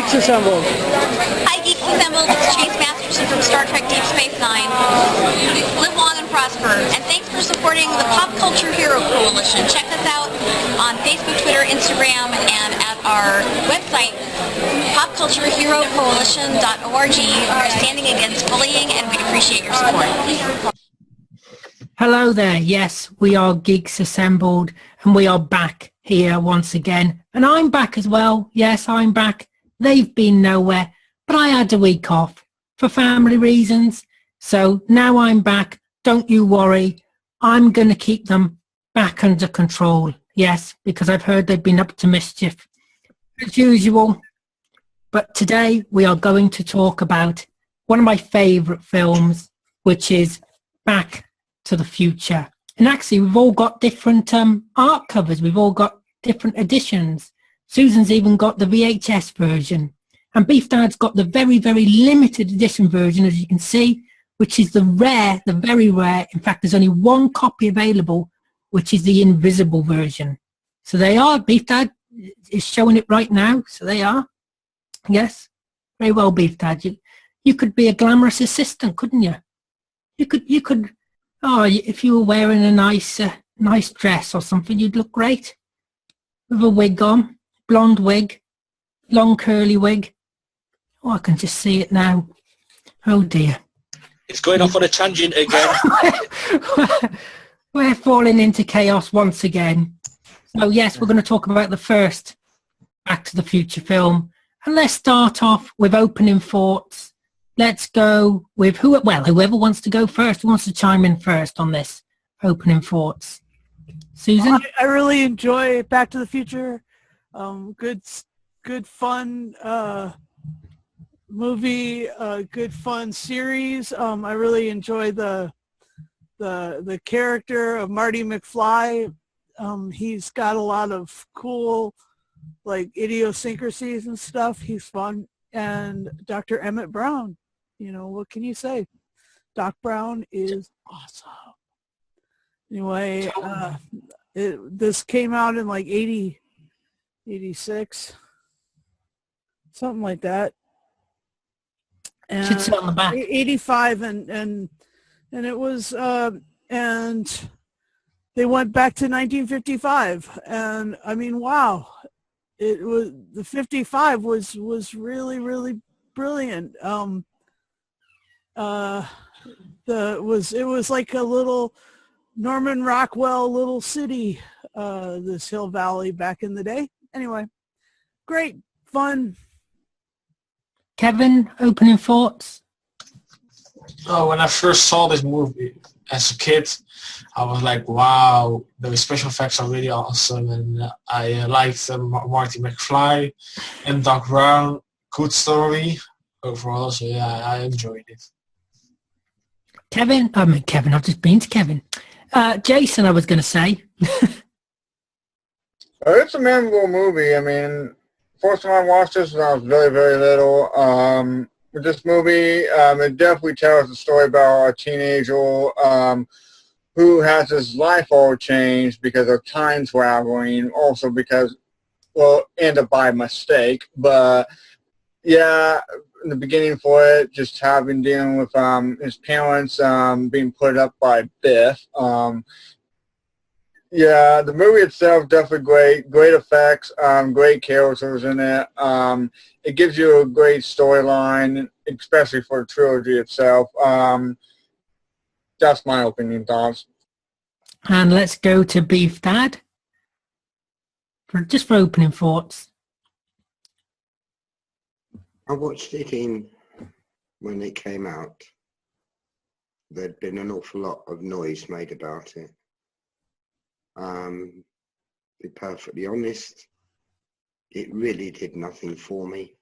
Geeks Assembled. Hi, Geeks Assembled. It's Chase Masterson from Star Trek Deep Space Nine. Live long and prosper. And thanks for supporting the Pop Culture Hero Coalition. Check us out on Facebook, Twitter, Instagram, and at our website, popcultureherocoalition.org. We're standing against bullying, and we'd appreciate your support. Hello there. Yes, we are Geeks Assembled, and we are back here once again. And I'm back as well. Yes, I'm back. They've been nowhere, but I had a week off for family reasons. So now I'm back. Don't you worry. I'm going to keep them back under control. Yes, because I've heard they've been up to mischief as usual. But today we are going to talk about one of my favorite films, which is Back to the Future. And actually, we've all got different art covers. We've all got different editions. Susan's even got the VHS version. And Beef Dad's got the very, very limited edition version, as you can see, which is the very rare. In fact, there's only one copy available, which is the invisible version. So they are. Beef Dad is showing it right now. So they are. Yes. Very well, Beef Dad. You could be a glamorous assistant, couldn't you? You could. Oh, if you were wearing a nice dress or something, you'd look great. With a wig on, blonde wig, long curly wig. Oh, I can just see it now. Oh dear. It's going off on a tangent again. We're falling into chaos once again. So yes, we're going to talk about the first Back to the Future film. And let's start off with opening thoughts. Let's go with whoever wants to go first, who wants to chime in first on this opening thoughts. Susan? I really enjoy Back to the Future. Good fun movie, good fun series. I really enjoy the character of Marty McFly. He's got a lot of cool like idiosyncrasies and stuff. He's fun. And Dr. Emmett Brown, what can you say? Doc Brown is awesome. Anyway, this came out in like 86, something like that. And should sit on the back. 85, and it was, and they went back to 1955, and I mean, wow, it was the 55 was really, really brilliant. It was like a little Norman Rockwell little city, this Hill Valley back in the day. Anyway, great fun. Kevin, opening thoughts? Oh, when I first saw this movie as a kid, I was like, wow, the special effects are really awesome. And I liked Marty McFly and Doc Brown. Good story overall. So yeah, I enjoyed it. Kevin, I've just been to Kevin. Jason, I was going to say. It's a memorable movie. I mean, first time I watched this when I was very, very little. With this movie, it definitely tells the story about a teenager who has his life all changed because of time traveling, also because, ended by mistake. But, yeah, in the beginning for it, just dealing with his parents being put up by Biff. Yeah, the movie itself definitely great effects, great characters in it. It gives you a great storyline, especially for the trilogy itself. That's my opinion, thoughts. And let's go to Beef Dad for opening thoughts. I watched it when it came out. There'd been an awful lot of noise made about it. To be perfectly honest, it really did nothing for me.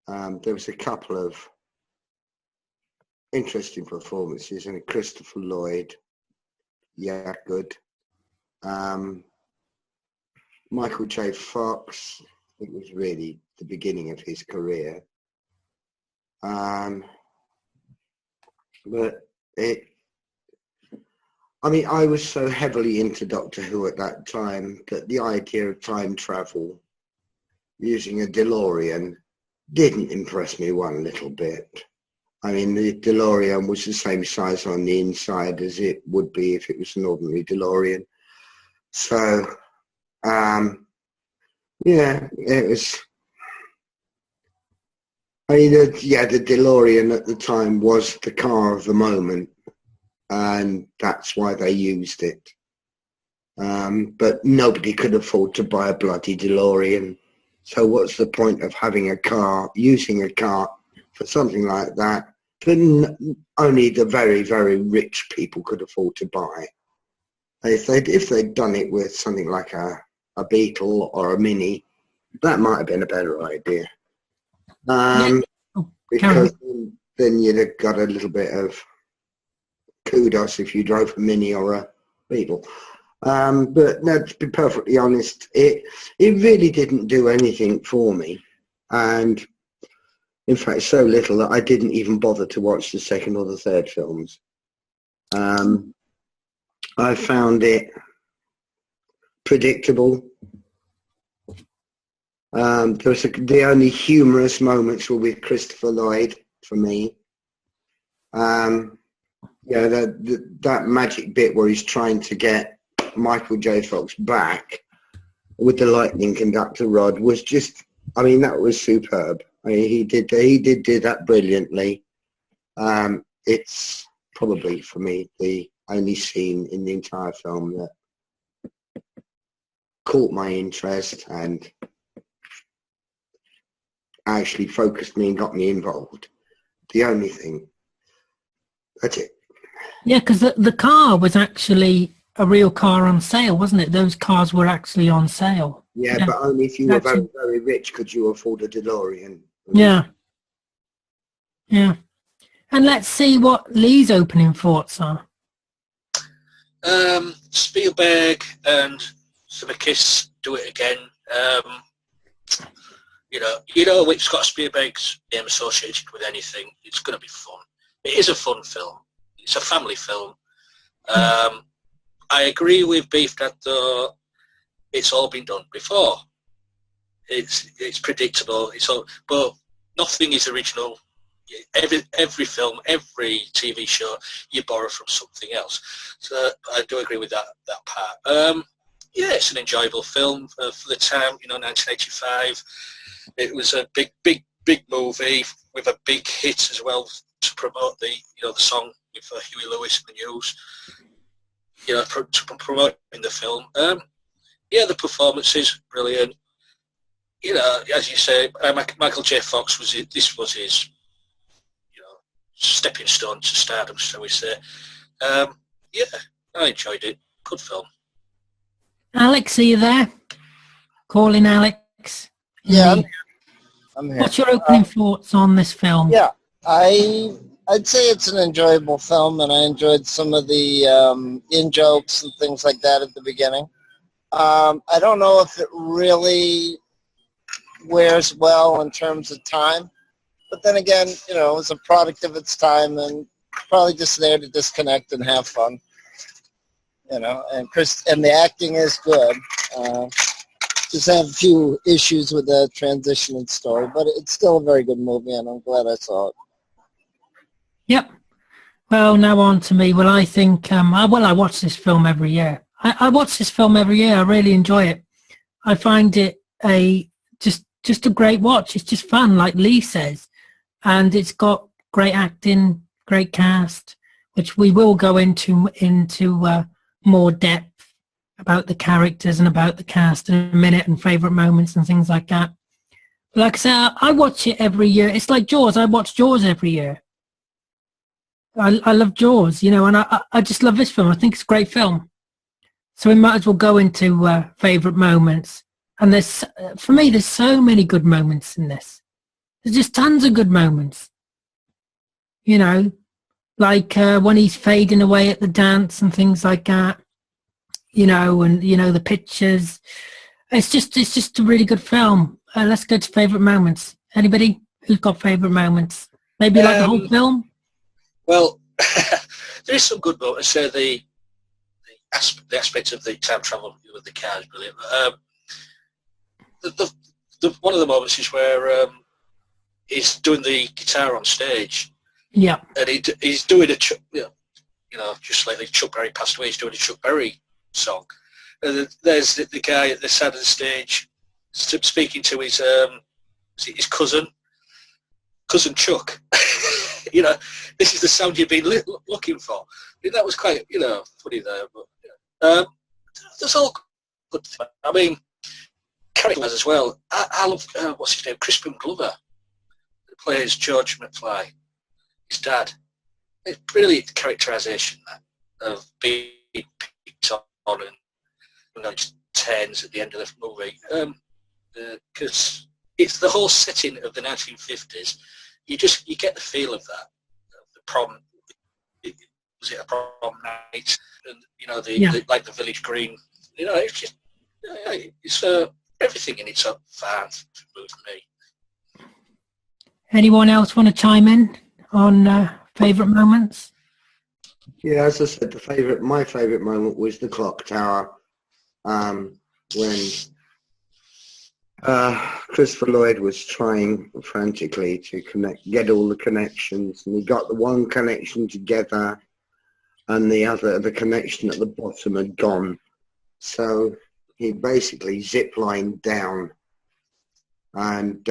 There was a couple of interesting performances, and Christopher Lloyd, yeah, good. Michael J. Fox, it was really the beginning of his career. But I was so heavily into Doctor Who at that time that the idea of time travel using a DeLorean didn't impress me one little bit. I mean, the DeLorean was the same size on the inside as it would be if it was an ordinary DeLorean. So, yeah, it was... I mean, the DeLorean at the time was the car of the moment, and that's why they used it. But nobody could afford to buy a bloody DeLorean. So what's the point of having a car, using a car for something like that that only the very, very rich people could afford to buy? If they'd done it with something like a Beetle or a Mini, that might have been a better idea. Because then you'd have got a little bit of kudos if you drove a Mini or a Beetle. But no, to be perfectly honest, it really didn't do anything for me. And in fact, so little that I didn't even bother to watch the second or the third films. I found predictable. The only humorous moments were with Christopher Lloyd for me. Yeah, that magic bit where he's trying to get Michael J. Fox back with the lightning conductor rod was just, I mean, that was superb. I mean, he did do that brilliantly. It's probably for me the only scene in the entire film that caught my interest and actually focused me and got me involved. The only thing. That's it. Yeah, because the car was actually a real car on sale, wasn't it? Those cars were actually on sale. Yeah, but only if you were very, very rich could you afford a DeLorean. Yeah. Yeah. And let's see what Lee's opening thoughts are. Spielberg and Zemeckis do it again. You know, it's got Spielberg's name associated with anything. It's going to be fun. It is a fun film. It's a family film. I agree with Beef that though it's all been done before. It's predictable. But nothing is original. Every film, every TV show, you borrow from something else. So I do agree with that part. Yeah, it's an enjoyable film for the time. 1985. It was a big movie with a big hit as well to promote the song with Huey Lewis and the News. To promote in the film. Yeah, the performance is brilliant. As you say, Michael J. Fox this was his, stepping stone to stardom, shall we say. Yeah, I enjoyed it. Good film. Alex, are you there? Calling Alex. Yeah, I'm here. What's your opening thoughts on this film? Yeah, I'd say it's an enjoyable film, and I enjoyed some of the in-jokes and things like that at the beginning. I don't know if it really wears well in terms of time, but then again, it was a product of its time and probably just there to disconnect and have fun. And the acting is good. Just have a few issues with the transition and story, but it's still a very good movie, and I'm glad I saw it. Yep. Well, now on to me. Well, I think, I watch this film every year. I watch this film every year. I really enjoy it. I find it just a great watch. It's just fun, like Lee says. And it's got great acting, great cast, which we will go into more depth about the characters and about the cast in a minute and favourite moments and things like that. But like I say, I watch it every year. It's like Jaws. I watch Jaws every year. I love Jaws, and I just love this film. I think it's a great film. So we might as well go into favourite moments. And for me, there's so many good moments in this. There's just tons of good moments. Like when he's fading away at the dance and things like that. And the pictures. It's just a really good film. Let's go to favourite moments. Anybody who's got favourite moments? Maybe like the whole film? Well, there is some good moments. The aspect of the time travel with the car is brilliant. one of the moments is where he's doing the guitar on stage. Yeah. And he's doing a, just lately Chuck Berry passed away, he's doing a Chuck Berry song. And there's the guy at the side of the stage speaking to his cousin Chuck. This is the sound you've been looking for. I mean, that was quite, funny there. But that's all good. I mean, characters as well. I love, what's his name, Crispin Glover, who plays George McFly, his dad. It's brilliant characterisation of being picked on and turns at the end of the movie. Because it's the whole setting of the 1950s. You get the feel of that. The prom, was it a prom night? And the village green. It's just it's everything in it's up fine for me. Anyone else want to chime in on favourite moments? Yeah, as I said, my favourite moment was the clock tower, when Christopher Lloyd was trying frantically to get all the connections, and he got the one connection together, and the connection at the bottom had gone. So he basically zip-lined down and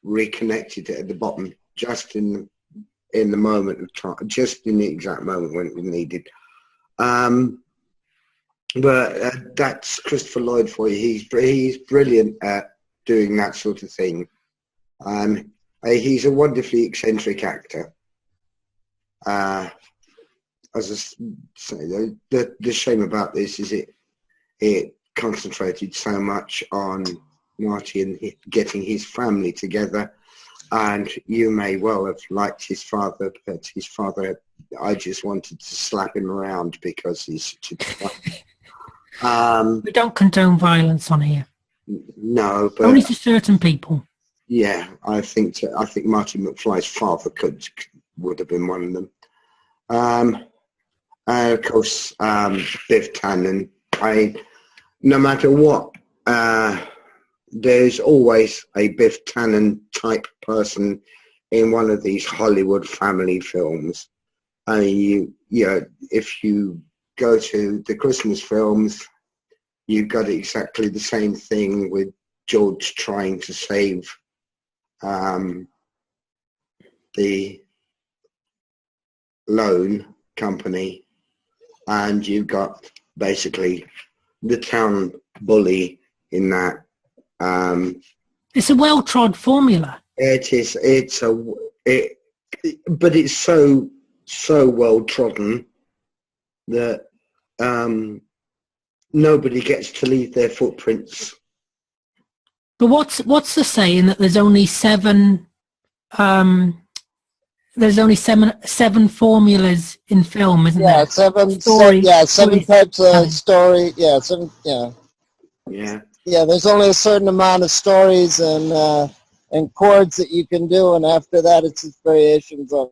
reconnected it at the bottom, just in the moment of time, just in the exact moment when it was needed. But that's Christopher Lloyd for you. He's brilliant at doing that sort of thing. He's a wonderfully eccentric actor. As I say, the shame about this is it concentrated so much on Marty and getting his family together, and you may well have liked his father, but his father, I just wanted to slap him around because he's such a... We don't condone violence on here. No, but only to certain people. Yeah, I think Marty McFly's father would have been one of them. And of course, Biff Tannen. No matter what, there's always a Biff Tannen type person in one of these Hollywood family films. I mean, if you go to the Christmas films, you've got exactly the same thing with George trying to save the loan company, and you've got basically the town bully in that. It's a well-trod formula. It is. But it's so well trodden that nobody gets to leave their footprints. But what's the saying that there's only seven formulas in film, isn't there? Seven types of story. Yeah, seven. Yeah. Yeah. Yeah, there's only a certain amount of stories and chords that you can do, and after that, it's just variations on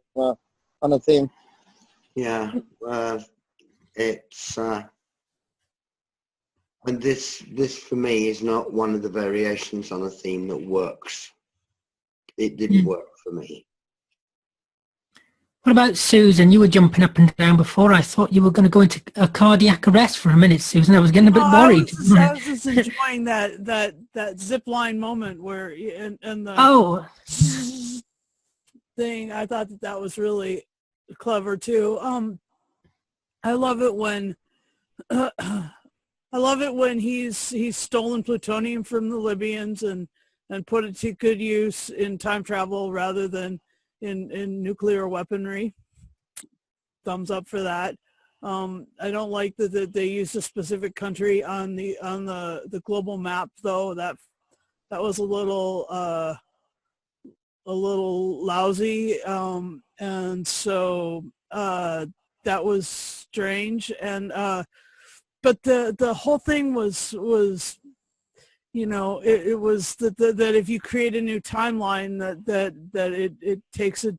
a theme. Yeah, it's and this for me is not one of the variations on a theme that works. It didn't work for me. What about Susan? You were jumping up and down before. I thought you were going to go into a cardiac arrest for a minute, Susan. I was getting a bit worried. I was just enjoying that zip line moment where and the thing. I thought that was really clever too. I love it when he's stolen plutonium from the Libyans and put it to good use in time travel rather than in nuclear weaponry. Thumbs up for that. I don't like that they used a specific country on the global map though. That was a little lousy, and so that was strange. And but the whole thing was it was that if you create a new timeline that it takes it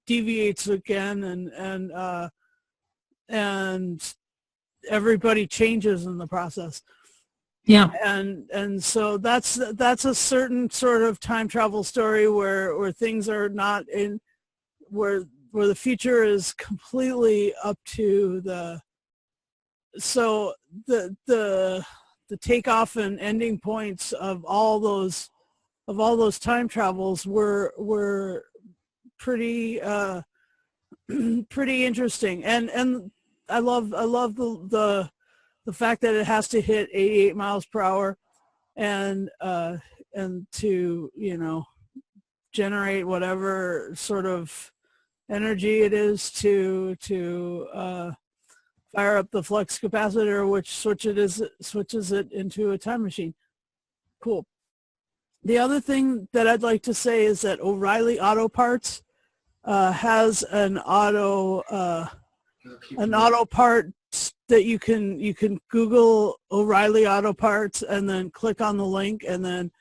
deviates again and everybody changes in the process. Yeah. And so that's a certain sort of time travel story where things are not in where the future is completely up to the takeoff and ending points of all those time travels were pretty pretty interesting, and I love the fact that it has to hit 88 miles per hour and to, you know, generate whatever sort of energy it is to fire up the flux capacitor, which switches it into a time machine. Cool. The other thing that I'd like to say is that O'Reilly Auto Parts has an auto part that you can Google O'Reilly Auto Parts and then click on the link and then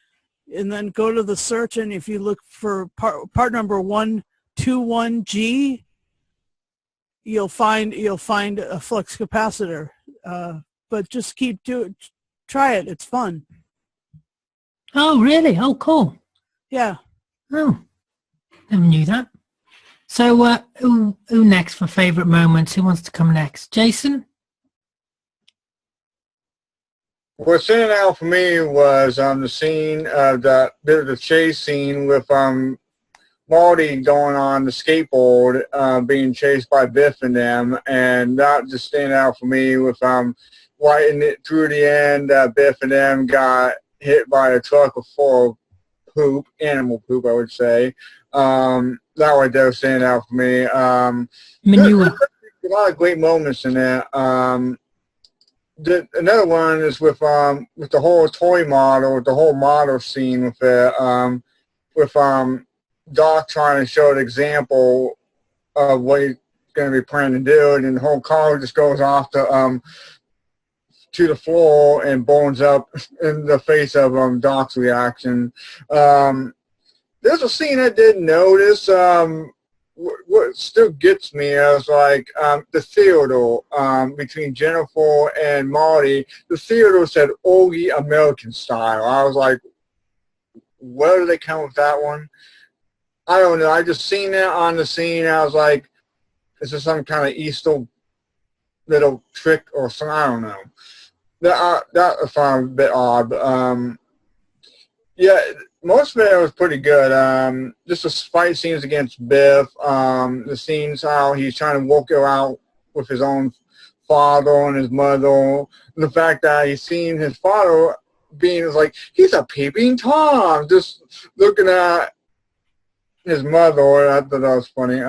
go to the search, and if you look for part number 121G, you'll find a flux capacitor. But just try it. It's fun. Oh, really? Oh, cool. Yeah. Oh, never knew that. So, who next for favorite moments? Who wants to come next? Jason? What stood out for me was the scene of the chase scene with Marty going on the skateboard, being chased by Biff and them, and that just stand out for me with right in it through the end. Biff and them got hit by a truck full of poop, animal poop, I would say. That right there stand out for me. Manure. A lot of great moments in there. Another one is with the whole toy model, the whole model scene with Doc trying to show an example of what he's going to be planning to do, and the whole car just goes off to the floor and bones up in the face of Doc's reaction. There's a scene I didn't notice. What still gets me is like the theater between Jennifer and Marty. The theater said "Oldie American Style." I was like, where did they come with that one? I don't know. I just seen that on the scene. I was like, is this some kind of Easter little trick or something? I don't know. That I found a bit odd. But, yeah, most of it was pretty good. Just the fight scenes against Biff, the scenes how he's trying to work it out with his own father and his mother, the fact that he's seen his father being like, he's a peeping Tom, just looking at his mother. I thought that was funny.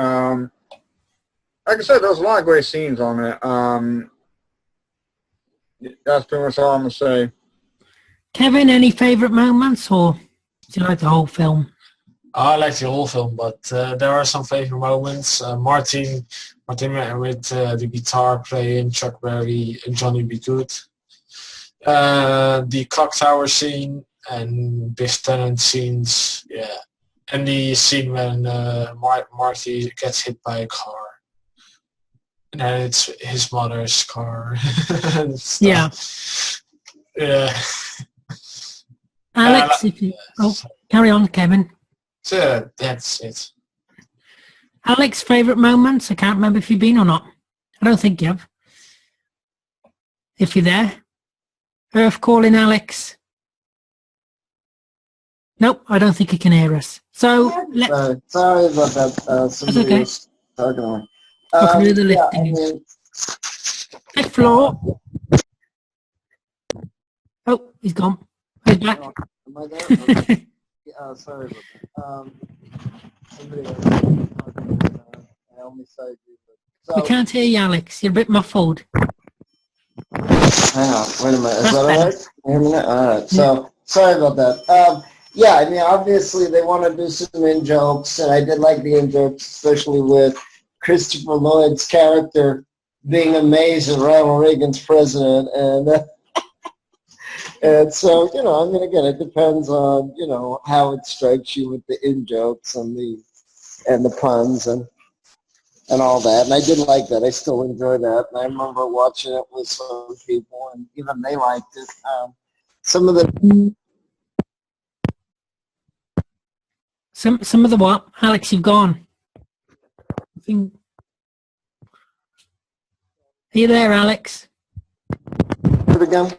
Like I said, there was a lot of great scenes on it. That's pretty much all I'm going to say. Kevin, any favorite moments, or do you like the whole film? I like the whole film, but there are some favorite moments. Martin with the guitar playing, Chuck Berry, and Johnny B. Good. The clock tower scene and Biff Tannen scenes, yeah. And the scene when Marty gets hit by a car. And then it's his mother's car. Yeah. Yeah. Alex, if you... Oh, carry on, Kevin. So that's it. Alex, favourite moments? I can't remember if you've been or not. I don't think you have. If you're there. Earth calling Alex. Nope, I don't think he can hear us. So, sorry about that. Somebody okay. was talking on. Fifth floor. Oh, he's gone. He's back. Am I there? Okay. Sorry about that. Somebody was talking. I only started. So, We can't hear you, Alex. You're a bit muffled. Hang on. Wait a minute. Is That's that all better. right? Hear me now? All right. So, sorry about that. Yeah, I mean, obviously they want to do some in-jokes, and I did like the in-jokes, especially with Christopher Lloyd's character being amazed at Ronald Reagan's president, and so, you know, I mean, again, it depends on, you know, how it strikes you with the in-jokes and the puns and all that, and I did like that. I still enjoy that, and I remember watching it with some people, and even they liked it. some of the Some of the what? Alex, you've gone. I think... Are you there, Alex? again.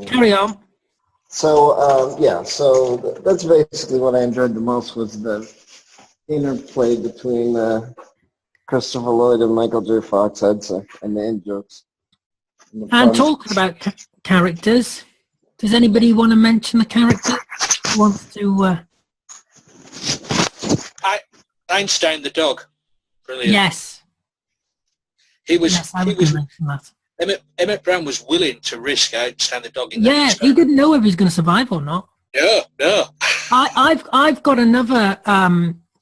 Carry on. So yeah, so that's basically what I enjoyed the most was the interplay between Christopher Lloyd and Michael J. Fox, I'd say, and the in-jokes. And talking about characters, does anybody want to mention the character? Who wants to... Einstein the dog. Brilliant. Yes. He was. Yes, I he would was. mention that. Emmett Brown was willing to risk Einstein the dog in that Yeah, he experiment. didn't know if he was going to survive or not. No. I've got another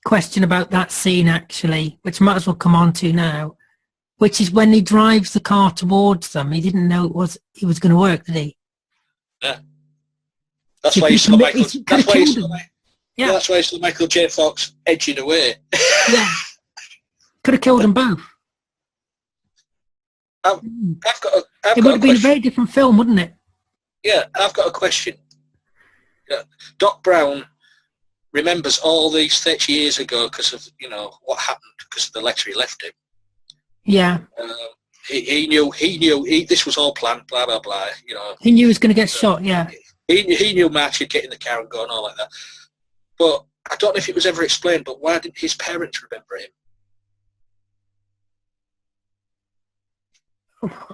question about that scene actually, which might as well come on to now, which is when he drives the car towards them. He didn't know it was going to work, did he? Yeah. That's So why he you saw could- Michael. he could That's have why you killed saw. him. Yeah. Yeah. That's why you saw Michael J. Fox edging away. Yeah. Could have killed them both. I've got. It would have been a very different film, wouldn't it? Yeah, I've got a question. Yeah. Doc Brown remembers all these 30 years ago because of what happened because of the letter he left him. Yeah. He knew this was all planned. Blah blah blah. He knew he was going to get shot. Yeah. He knew Marty would get in the car and go and all like that. But I don't know if it was ever explained. But why didn't his parents remember him?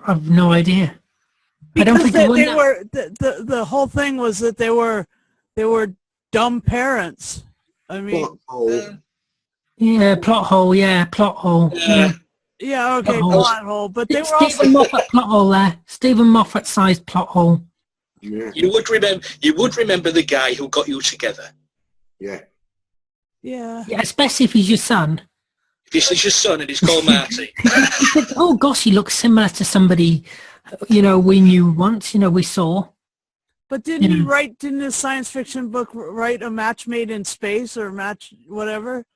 I've no idea. I don't think Because they they were the whole thing was that they were dumb parents. I mean, Yeah, plot hole. Yeah, plot hole. Yeah. yeah, okay, Plot hole. plot hole. But they were Stephen also Moffat plot hole there. Stephen Moffat sized plot hole. Yeah. You would remember the guy who got you together. Yeah. yeah. Yeah, especially if he's your son. If this is your son and he's called Marty. You think, oh gosh, he looks similar to somebody, we knew once, we saw. But didn't he Yeah. write? Didn't his science fiction book write a match made in space or match whatever?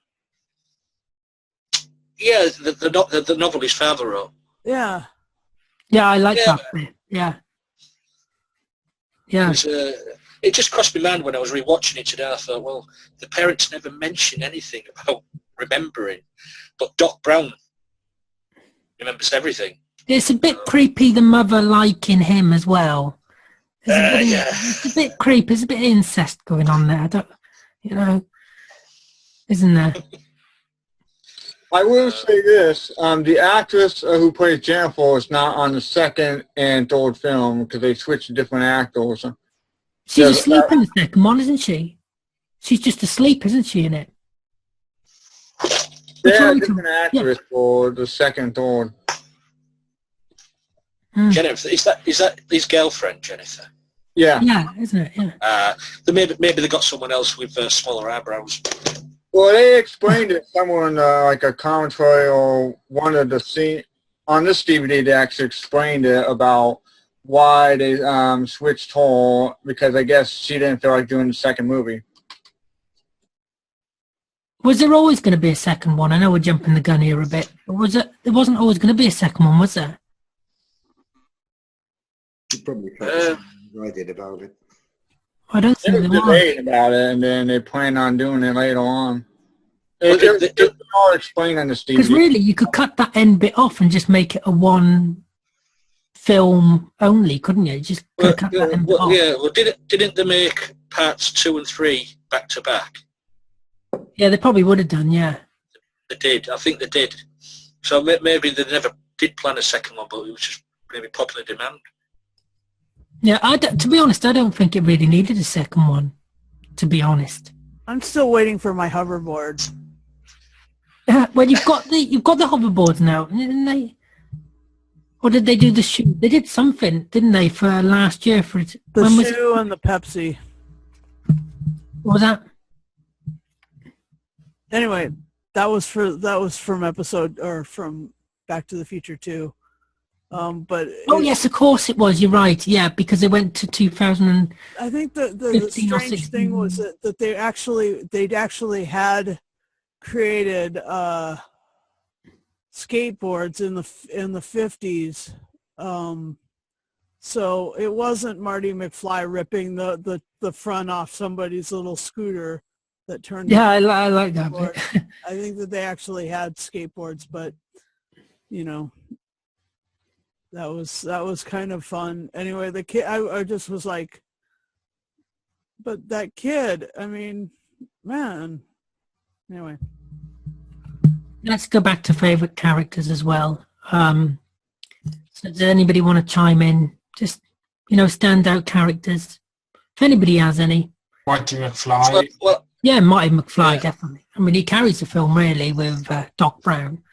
Yeah, the novel his father wrote. Yeah. Yeah, I like Yeah. that bit. Yeah. Yeah. It just crossed my mind when I was rewatching it today. I thought, well, the parents never mention anything about remembering, but Doc Brown remembers everything. It's a bit creepy, the mother liking him as well. It's a bit creepy. There's a bit of incest going on there. I don't, isn't there? I will say this: the actress who plays Jennifer is not on the second and third film because they switched to different actors. She's asleep in the second one, isn't she? She's just asleep, isn't she, in it? They're a different actress for the second and third. Jennifer, is that his girlfriend, Jennifer? Yeah. Yeah, isn't it? Yeah. Maybe they got someone else with smaller eyebrows. Well, they explained it somewhere in like a commentary or one of the scene on this DVD. They actually explained it about why they switched her because I guess she didn't feel like doing the second movie. Was there always going to be a second one? I know we're jumping the gun here a bit, but there wasn't always going to be a second one, was there? You probably felt the same as I did about it. I don't They think were there was. debating about it, and then they plan on doing it later on. Okay, It's all explained on this Because DVD. really, you could cut that end bit off and just make it a one film only, couldn't you? Just could have cut that end bit off. Yeah. Well, didn't they make parts 2 and 3 back to back? Yeah, they probably would have done. Yeah. They did. I think they did. So maybe they never did plan a second one, but it was just maybe popular demand. Yeah, to be honest, I don't think it really needed a second one. To be honest, I'm still waiting for my hoverboard. well, you've got the hoverboards now, didn't they? Or did they do the shoe? They did something, didn't they, for last year? For it? The When was it? shoe and the Pepsi. What was that? Anyway, that was from episode or from Back to the Future 2. But Oh yes, of course it was. You're right. Yeah, because it went to 2000. I think the 15 or strange 16. thing was that they'd actually had created skateboards in the 50s. So it wasn't Marty McFly ripping the front off somebody's little scooter that turned. Yeah, I like that bit. I think that they actually had skateboards, but you know, that was kind of fun. Anyway, the kid, I just was like, but that kid, I mean, man. Anyway. Let's go back to favorite characters as well. So does anybody want to chime in? Just, standout characters. If anybody has any. Marty McFly. Well, yeah, Marty McFly, yeah. definitely. I mean, he carries the film really with Doc Brown.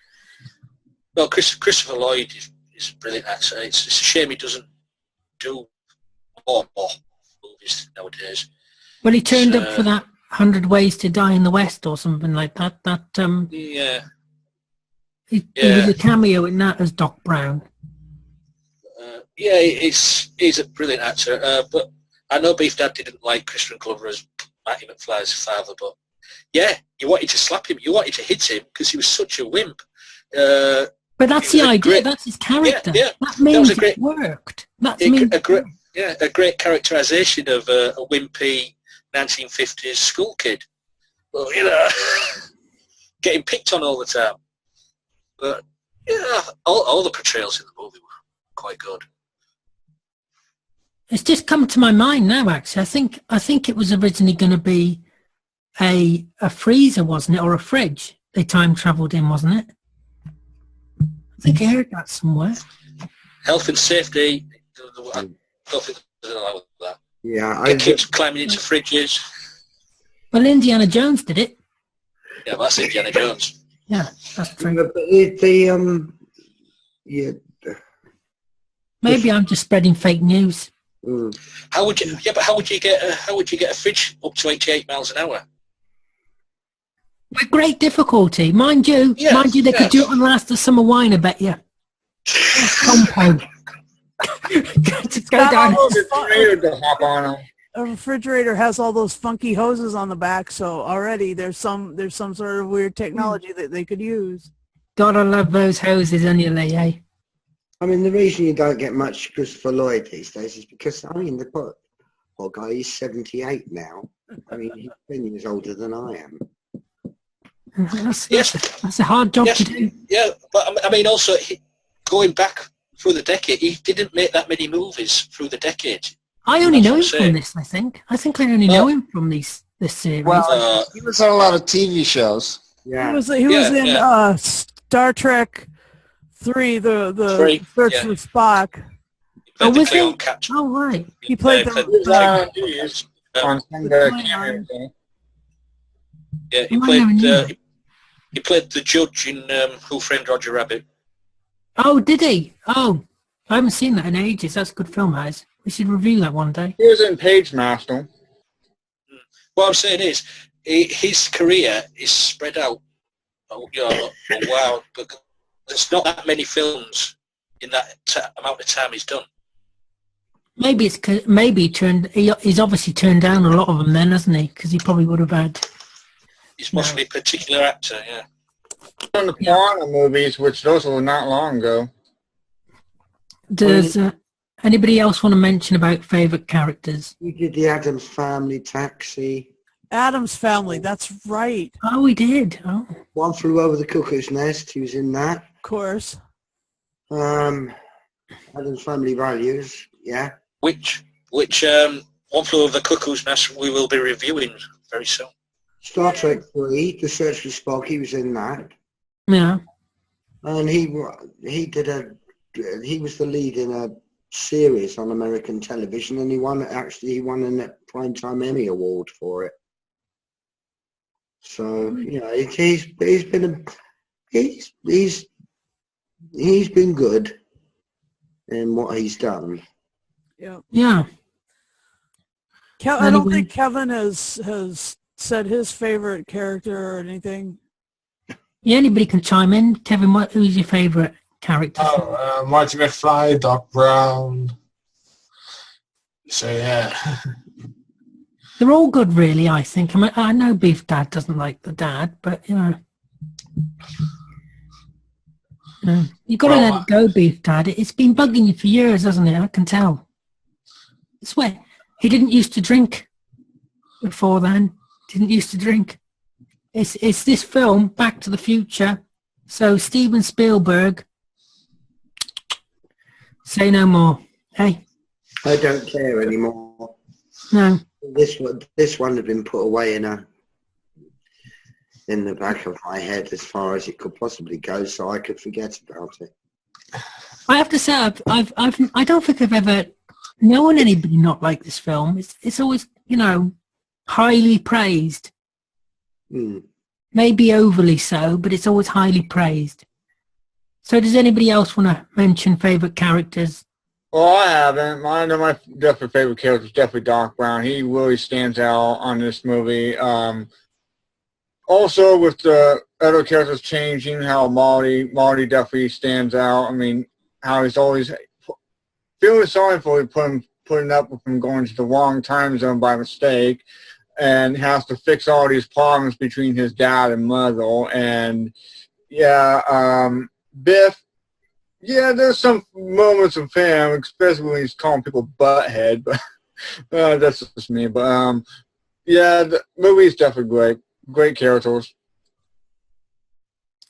Well, Christopher Lloyd is a brilliant actor. It's a shame he doesn't do more movies nowadays. Well, he turned up for that 100 Ways to Die in the West or something like that. Yeah. He was a cameo in that as Doc Brown. Yeah, he's a brilliant actor. But I know Beef Dad didn't like Christian Glover as Marty McFly's father, but yeah, you wanted to slap him. You wanted to hit him because he was such a wimp. But that's the idea. That's his character. Yeah. That means it worked. A great characterization of a wimpy 1950s school kid. Well, getting picked on all the time. But yeah, all the portrayals in the movie were quite good. It's just come to my mind now. Actually, I think it was originally going to be a freezer, wasn't it, or a fridge? They time travelled in, wasn't it? I think I heard that somewhere. Health and safety. I don't think there's allowed with that. Yeah, kids climbing into fridges. Well, Indiana Jones did it. Yeah, that's Indiana Jones. Yeah, that's true. Maybe I'm just spreading fake news. How would you get a fridge up to 88 miles an hour? With great difficulty, mind you. They could do it on last of summer wine. I bet you. Compound. Just go down. A refrigerator has all those funky hoses on the back, so already there's some sort of weird technology that they could use. Gotta love those hoses anyway, eh? I mean, the reason you don't get much Christopher Lloyd these days is because, I mean, the poor guy, he's 78 now. I mean, he's 10 years older than I am. That's a hard job to do. Yeah, but I mean, also, going back through the decade, he didn't make that many movies through the decade. I only know him from this, I think. I only know him from this series. Well, he was on a lot of TV shows. Yeah. He was in Star Trek 3, the Search for Spock. Was he? Oh, right. He played on Yeah, he played the judge in Who Framed Roger Rabbit. Oh, did he? Oh, I haven't seen that in ages. That's a good film, guys. We should review that one day. He was in Page Master. What I'm saying is, his career is spread out. Wow, but there's not that many films in that amount of time he's done. Maybe he's obviously turned down a lot of them then, hasn't he? Because he probably would have had. He's mostly a particular actor, yeah. On the Piranha movies, which those were not long ago. Does anybody else want to mention about favourite characters? We did the Addams Family, Taxi. Addams Family, that's right. Oh, we did. Oh. One Flew Over the Cuckoo's Nest, he was in that. Of course. Addams Family Values, yeah. Which One Flew Over the Cuckoo's Nest we will be reviewing very soon. Star Trek 3, The Search for Spock, he was in that. Yeah. And he was the lead in a series on American television, and he won a Primetime Emmy Award for it. So he's been good in what he's done. Yeah. Yeah. I don't think Kevin has said his favorite character or anything. Yeah, anybody can chime in. Kevin, who's your favourite character? Marty McFly, Doc Brown. So, yeah. They're all good, really, I think. I know Beef Dad doesn't like the dad, but, No. You've got to let it go, Beef Dad. It's been bugging you for years, hasn't it? I can tell. I swear. He didn't used to drink before then. Didn't used to drink. It's this film, Back to the Future. So Steven Spielberg, say no more. Hey? I don't care anymore. No. This one had been put away in the back of my head as far as it could possibly go, so I could forget about it. I have to say, I don't think I've ever known anybody not like this film. It's always, highly praised. Maybe overly so, but it's always highly praised. So does anybody else want to mention favourite characters? Well, I haven't. I know my definitely favorite character is definitely Doc Brown. He really stands out on this movie. Also, with the other characters changing, how Marty definitely stands out. I mean, how he's always feeling sorry for him, putting up with him going to the wrong time zone by mistake, and has to fix all these problems between his dad and mother. And Biff. Yeah, there's some moments of him, especially when he's calling people butthead, but that's just me. But the movie's definitely great. Great characters.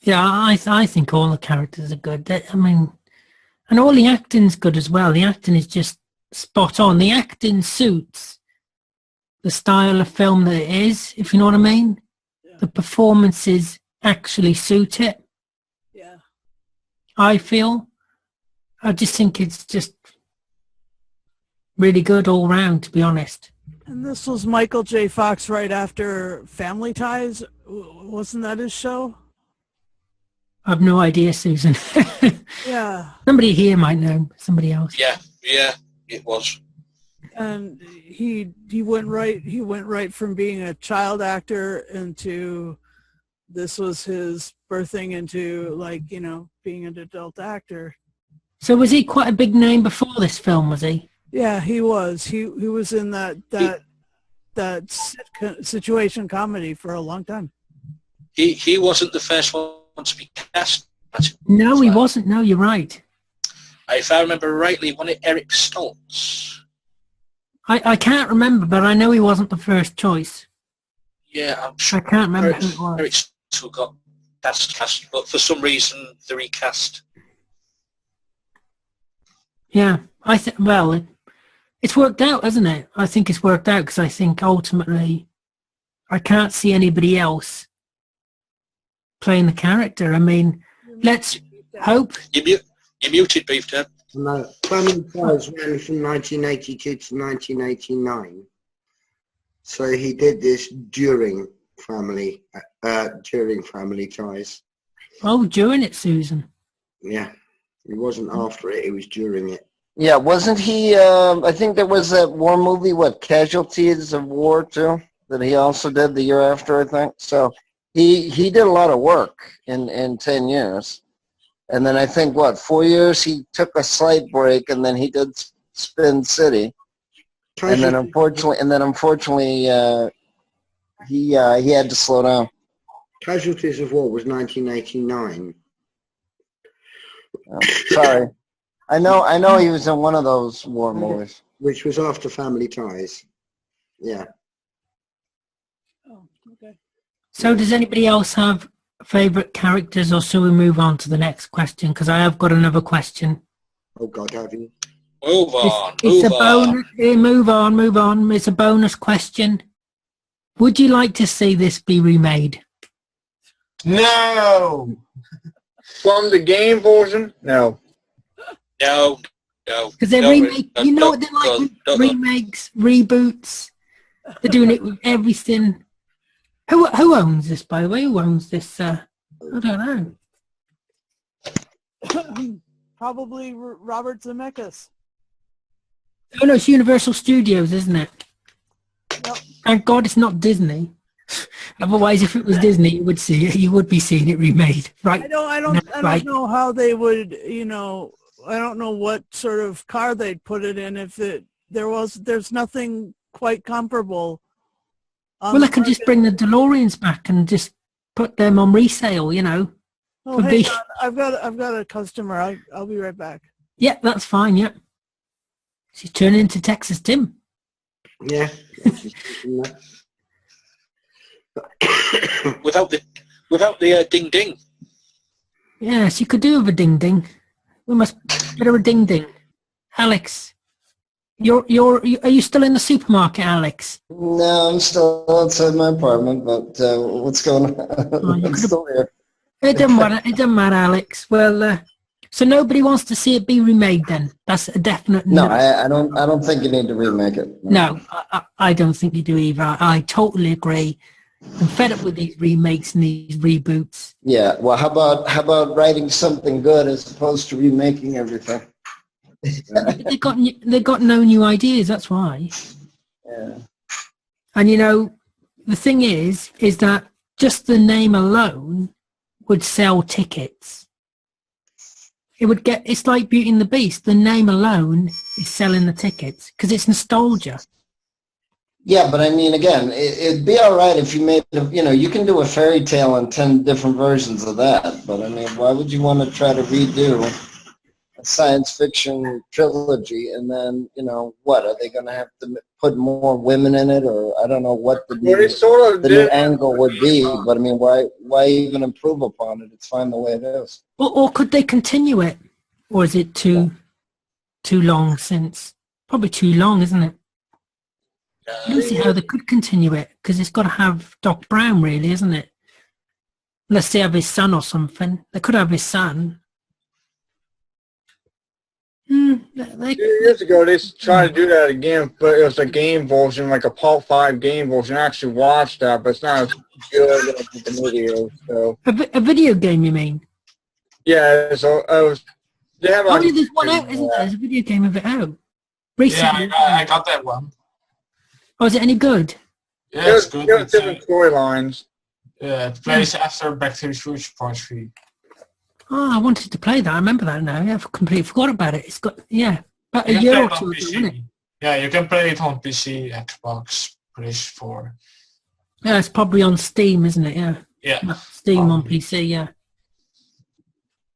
Yeah, I think all the characters are good. And all the acting's good as well. The acting is just spot on. The acting suits the style of film that it is, if you know what I mean. Yeah. The performances actually suit it. Yeah. I just think it's just really good all round, to be honest. And this was Michael J. Fox right after Family Ties. Wasn't that his show? I've no idea, Susan. Yeah. Somebody here might know. Somebody else. Yeah, it was. And he went right from being a child actor into, this was his birthing into being an adult actor. So was he quite a big name before this film, was he? Yeah, he was. He was in that situation comedy for a long time. He wasn't the first one to be cast. No, he wasn't. No, you're right. If I remember rightly, wasn't it Eric Stoltz? I can't remember, but I know he wasn't the first choice. Yeah, I'm sure. I can't remember who it was. Eric Stoltz got cast, but for some reason the recast. Yeah, it's worked out, hasn't it? I think it's worked out because I think ultimately I can't see anybody else playing the character. I mean, let's hope. You muted, Beef Dad. No, Family Ties ran from 1982 to 1989. So he did this during Family Ties. Oh, during it, Susan. Yeah. It wasn't after it was during it. Yeah, wasn't he, I think there was that war movie, Casualties of War, too, that he also did the year after, I think. So he did a lot of work in 10 years. And then I think, 4 years, he took a slight break, and then he did Spin City. And then unfortunately, he had to slow down. Casualties of War was 1989. Oh, sorry. I know he was in one of those war movies. Which was after Family Ties. Yeah. Oh, okay. So does anybody else have favourite characters, or shall we move on to the next question? Because I have got another question. Oh, God, have you? Move on. Move on. It's a bonus question. Would you like to see this be remade? No! From the game version? No. No. Because they're remakes. You know what they're like? Remakes, reboots. They're doing it with everything. Who owns this, by the way? Who owns this? I don't know. Probably Robert Zemeckis. Oh no, it's Universal Studios, isn't it? Yep. Thank God it's not Disney. Otherwise, if it was Disney, you would be seeing it remade, right? I don't know how they would. I don't know what sort of car they'd put it in if there's nothing quite comparable. Well, I can just bring the DeLoreans back and just put them on resale, Oh, For hang being... on. I've got a customer. I'll be right back. Yeah, that's fine, yeah. She's turning into Texas Tim. Yeah. without the ding ding. Yeah, she could do with a ding ding. We must get her a ding ding. Alex, are you still in the supermarket, Alex? No, I'm still outside my apartment, but what's going on? Oh, you I'm could have... still here. It doesn't matter. It doesn't matter, Alex. Well, so nobody wants to see it be remade then? That's a definite No, no. I don't think you need to remake it. No, I don't think you do either. I totally agree. I'm fed up with these remakes and these reboots. Yeah. Well, how about writing something good as opposed to remaking everything? They got no new ideas. That's why. Yeah. And the thing is that just the name alone would sell tickets. It would get. It's like Beauty and the Beast. The name alone is selling the tickets because it's nostalgia. Yeah, but I mean, again, it'd be all right if you made, you can do a fairy tale and 10 different versions of that. But I mean, why would you want to try to redo a science fiction trilogy and then, what, are they going to have to put more women in it? Or I don't know what the new angle would be. But I mean, why even improve upon it? It's fine the way it is. Or could they continue it? Or is it too long since? Probably too long, isn't it? I don't see how they could continue it because it's got to have Doc Brown, really, isn't it? Unless they have his son or something. They could have his son. 2 years ago, they tried to do that again, but it was a game version, like a Pulp 5 game version. I actually watched that, but it's not as good as the movie is. So. A video game, you mean? Yeah, so they have there's one out, isn't there? There's a video game of it out. Recently. Yeah, I got that one. Oh, is it any good? Yeah, it's good. It's different storylines. Yeah, it plays after Back to the Future Part 3. Oh, I wanted to play that. I remember that now. I've completely forgot about it. It's got, about a year or two ago, isn't it? Yeah, you can play it on PC, Xbox, PS4. Yeah, it's probably on Steam, isn't it? Yeah. Yeah. Steam on PC, yeah.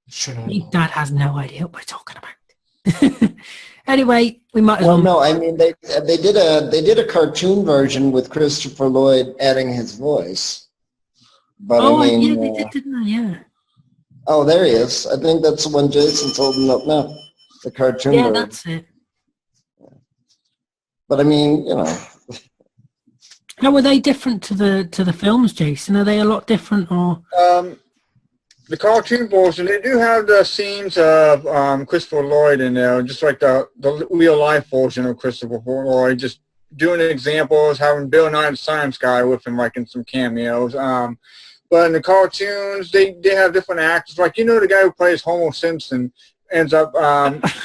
Sure. My dad has no idea what we're talking about. Anyway, we might as well. Well, no, I mean they did a cartoon version with Christopher Lloyd adding his voice. But I mean, yeah, they did, didn't they? Yeah. Oh, there he is. I think that's the one Jason's holding up now. The cartoon version. Yeah, that's it. But I mean, How are they different to the films, Jason? Are they a lot different or? The cartoon version, they do have the scenes of Christopher Lloyd in there, just like the real-life version of Christopher Lloyd, just doing examples, having Bill Nye the Science Guy with him, like in some cameos. But in the cartoons, they have different actors. Like, the guy who plays Homer Simpson ends up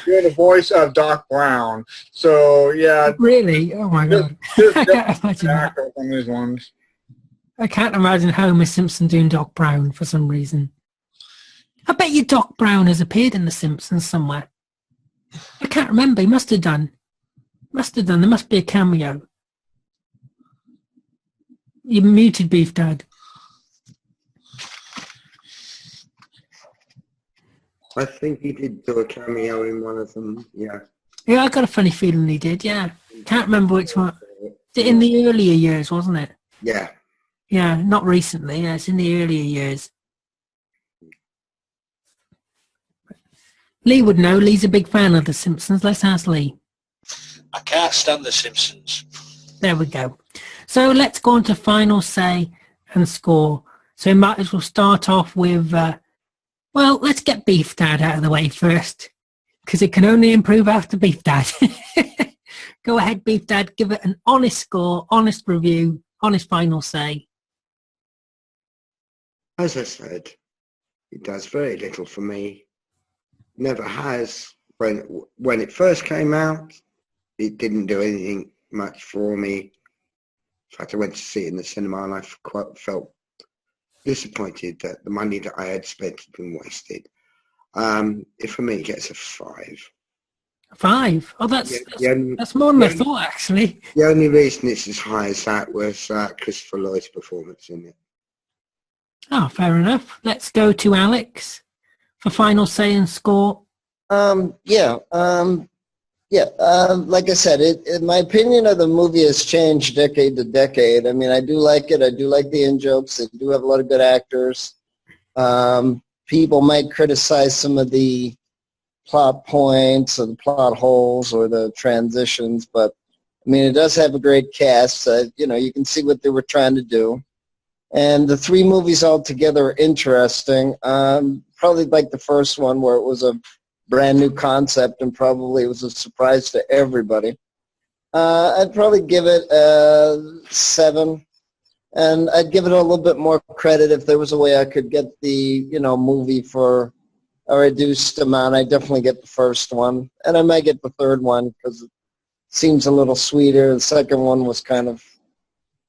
doing the voice of Doc Brown. So, yeah. Really? Oh, my God. I can't imagine that. On these ones. I can't imagine Homer Simpson doing Doc Brown for some reason. I bet you Doc Brown has appeared in The Simpsons somewhere. I can't remember. He must have done. There must be a cameo. You muted, Beef Dad. I think he did do a cameo in one of them, yeah. Yeah, I got a funny feeling he did, yeah. Can't remember which one. In the earlier years, wasn't it? Yeah. Yeah, not recently. Yeah, it's in the earlier years. Lee would know. Lee's a big fan of The Simpsons. Let's ask Lee. I can't stand The Simpsons. There we go. So let's go on to final say and score. So we might as well start off with, let's get Beef Dad out of the way first, because it can only improve after Beef Dad. Go ahead, Beef Dad. Give it an honest score, honest review, honest final say. As I said, it does very little for me. Never has. When it first came out, it didn't do anything much for me. In fact, I went to see it in the cinema and I felt disappointed that the money that I had spent had been wasted. For me, it gets a 5. 5? Oh, that's more than I thought, actually. The only reason it's as high as that was Christopher Lloyd's performance in it. Oh, fair enough. Let's go to Alex for final say and score. Like I said, my opinion of the movie has changed decade to decade. I mean, I do like it. I do like the in-jokes. They do have a lot of good actors. People might criticize some of the plot points or the plot holes or the transitions, but I mean, it does have a great cast. You can see what they were trying to do. And the three movies altogether are interesting. Probably like the first one where it was a brand new concept and probably it was a surprise to everybody. I'd probably give it a 7. And I'd give it a little bit more credit if there was a way I could get the, movie for a reduced amount. I'd definitely get the first one. And I might get the third one because it seems a little sweeter. The second one was kind of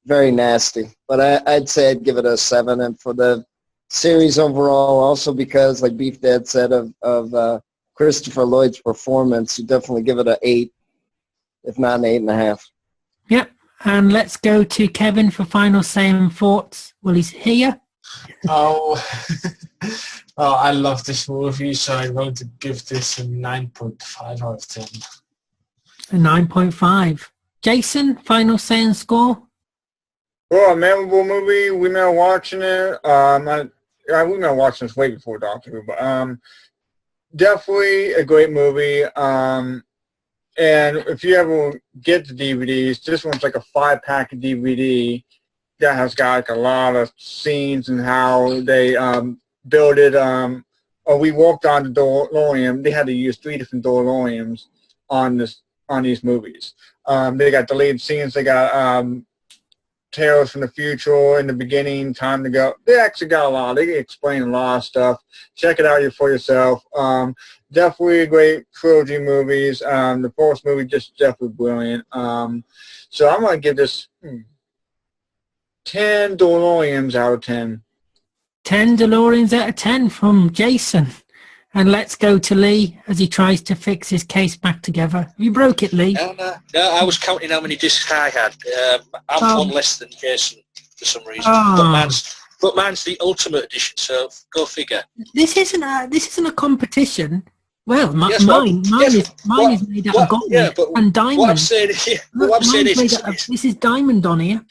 very nasty. But I'd say I'd give it a 7. And for the series overall, also because, like Beef Dad said, of Christopher Lloyd's performance, you definitely give it an 8, if not an 8.5. Yep. And let's go to Kevin for final say and thoughts. Well, he's here. Oh, I love this movie, so I'm going to give this a 9.5 out of 10. A 9.5. Jason, final say and score? Well, a memorable movie. We remember watching it. We remember watching this way before Doctor Who, but definitely a great movie. And if you ever get the DVDs, this one's like a 5-pack DVD that has got like a lot of scenes and how they built it. We walked on the DeLorean. They had to use 3 different DeLoreans on these movies. They got deleted scenes. They got Tales from the Future, in the beginning, Time to Go. They actually got a lot. They explain a lot of stuff. Check it out for yourself. Definitely a great trilogy movies. The fourth movie just definitely brilliant. So I'm going to give this 10 DeLoreans out of 10. 10 DeLoreans out of 10 from Jason. And let's go to Lee as he tries to fix his case back together. Have you broke it, Lee? No, I was counting how many discs I had. I'm one less than Jason for some reason. But mine's the Ultimate Edition, so go figure. This isn't a competition. Well, mine is made out of gold and diamond. What I'm saying is, this is diamond on here.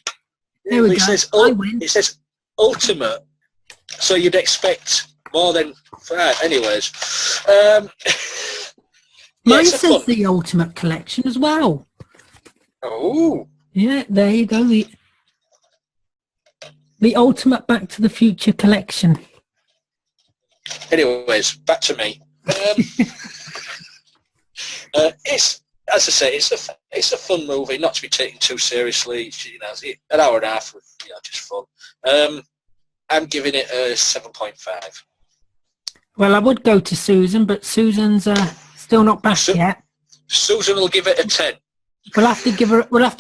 There we go. I win. It says Ultimate, so you'd expect more than 5. Anyways, mine says the Ultimate Collection as well. Oh, yeah, there you go. The Ultimate Back to the Future Collection. Anyways, back to me. It's, as I say, it's a fun movie, not to be taken too seriously. It's, an hour and a half of just fun. I'm giving it a 7.5. Well, I would go to Susan, but Susan's still not back yet. Susan will give it a 10. We'll have to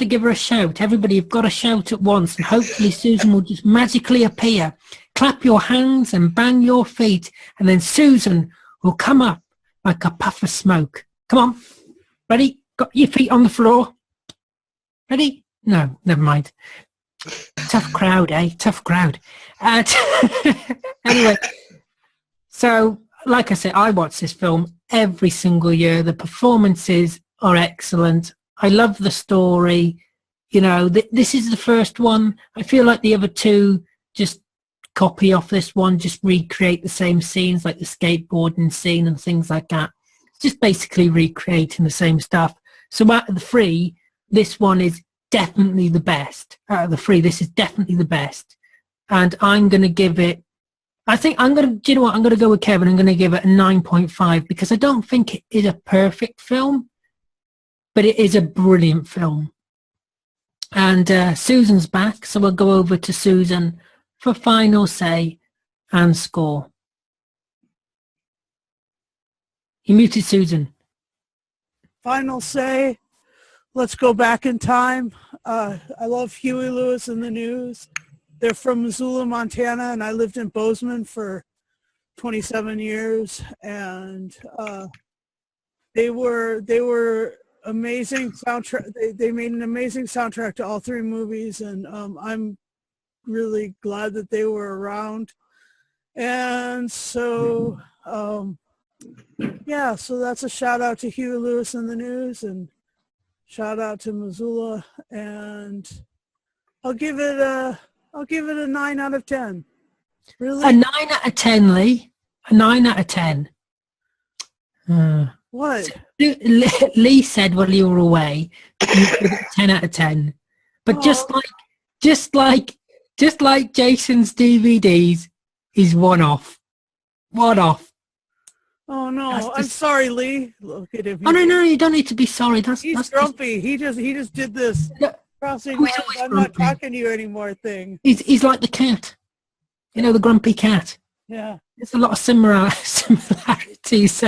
give her a shout. Everybody, you've got to shout at once, and hopefully Susan will just magically appear. Clap your hands and bang your feet, and then Susan will come up like a puff of smoke. Come on. Ready? Got your feet on the floor? Ready? No, never mind. Tough crowd, eh? Tough crowd. Anyway, so like I said, I watch this film every single year. The performances are excellent. I love the story. This is the first one. I feel like the other two just copy off this one, just recreate the same scenes, like the skateboarding scene and things like that. It's just basically recreating the same stuff. So out of the 3, this one is definitely the best. Out of the 3, this is definitely the best. And I'm going to give it, do you know what? I'm going to go with Kevin. I'm going to give it a 9.5 because I don't think it is a perfect film, but it is a brilliant film. And Susan's back, so we'll go over to Susan for final say and score. You muted, Susan. Final say, let's go back in time. I love Huey Lewis and the News. They're from Missoula, Montana, and I lived in Bozeman for 27 years. And they were amazing soundtrack. They made an amazing soundtrack to all 3 movies, and I'm really glad that they were around. And so, yeah, so that's a shout out to Huey Lewis and the News, and shout out to Missoula, and I'll give it a 9 out of 10. Really? A 9 out of 10, Lee. A 9 out of 10. What? Lee said while you were away, you give it 10 out of 10. But just like Jason's DVDs, he's one off. One off. Oh no! I'm sorry, Lee. Look at him. Oh no! You don't need to be sorry. He's grumpy. He just did this. Crossing I'm not talking to you anymore thing. He's like the cat. You know, the grumpy cat. Yeah. There's a lot of similarities.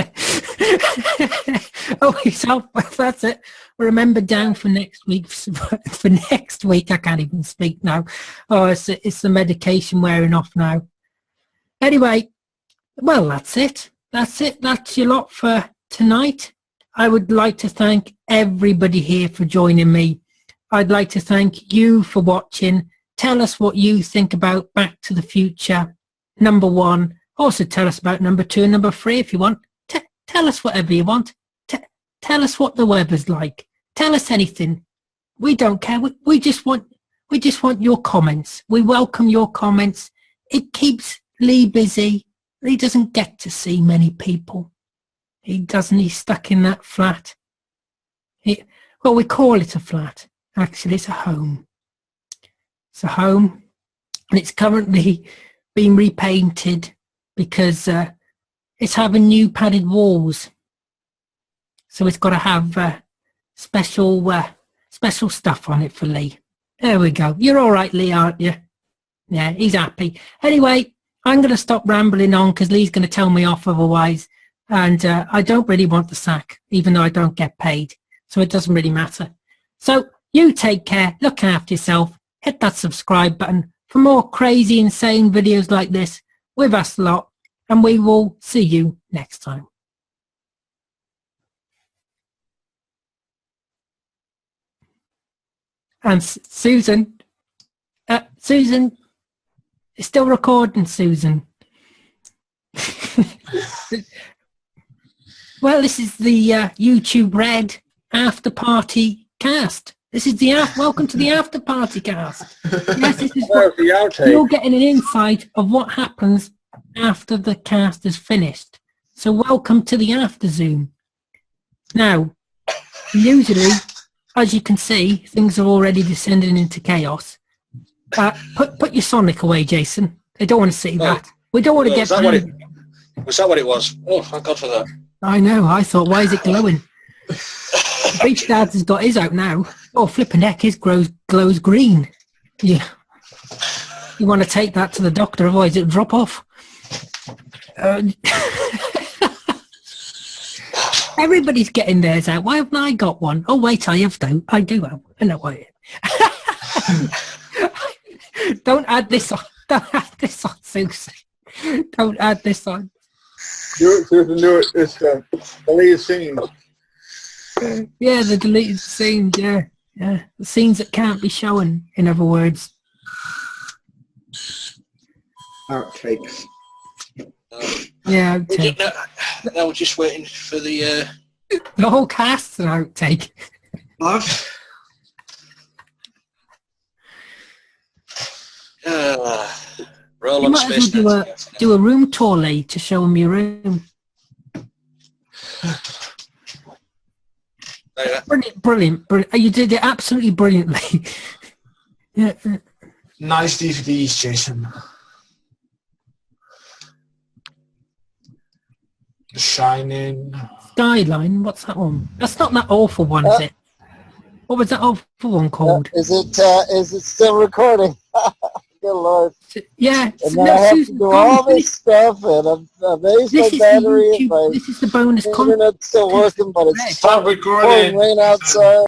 Oh, he's off. That's it. Remember down for next week. For next week, I can't even speak now. Oh, it's the medication wearing off now. Anyway, well, that's it. That's your lot for tonight. I would like to thank everybody here for joining me. I'd like to thank you for watching. Tell us what you think about Back to the Future #1. Also tell us about #2 and #3 if you want. Tell us whatever you want. Tell us what the weather's like. Tell us anything. We don't care. We just want your comments. We welcome your comments. It keeps Lee busy. Lee doesn't get to see many people. He doesn't. He's stuck in that flat. Well, we call it a flat. Actually, it's a home. It's a home, and it's currently being repainted because it's having new padded walls. So it's got to have special stuff on it for Lee. There we go. You're all right, Lee, aren't you? Yeah, he's happy. Anyway, I'm going to stop rambling on because Lee's going to tell me off otherwise. And I don't really want the sack, even though I don't get paid. So it doesn't really matter. So you take care. Look after yourself. Hit that subscribe button for more crazy, insane videos like this with us lot. And we will see you next time. And Susan, it's still recording, Susan. Well, this is the YouTube Red After Party cast. This is the welcome to the After Party cast. Yes, this is what, you're getting an insight of what happens after the cast is finished. So welcome to the After Zoom. Now, usually, as you can see, things are already descending into chaos. Put your Sonic away, Jason. They don't want to see that. We don't want to get... Was that what it was? Oh, thank God for that. I know. I thought, why is it glowing? Beach Dad has got his out now. Oh, flipping heck, his glows green. Yeah. You want to take that to the doctor, otherwise it'll drop off. Everybody's getting theirs out. Why haven't I got one? Oh, wait, I have though. I do have. I know why. Don't add this on. Don't add this on, Susie. Don't add this on. Susan, do it. It's the deleted scenes. Yeah, the deleted scenes, yeah. The scenes that can't be shown, in other words. Outtakes. Yeah, outtake. Now we're just waiting for the... The whole cast's an outtake. What? Roll You on might as space. well do a room tour, Lee, to show them your room. Brilliant. You did it absolutely brilliantly. Yeah. Nice DVDs, Jason. The Shining. Skyline, what's that one? That's not that awful one, is it? What was that awful one called? Is it still recording? Good Lord. Yeah. And now I have to do all this stuff, and I'm amazed my battery. This is the bonus content. Internet's still working, but it's Stop recording. pouring rain outside.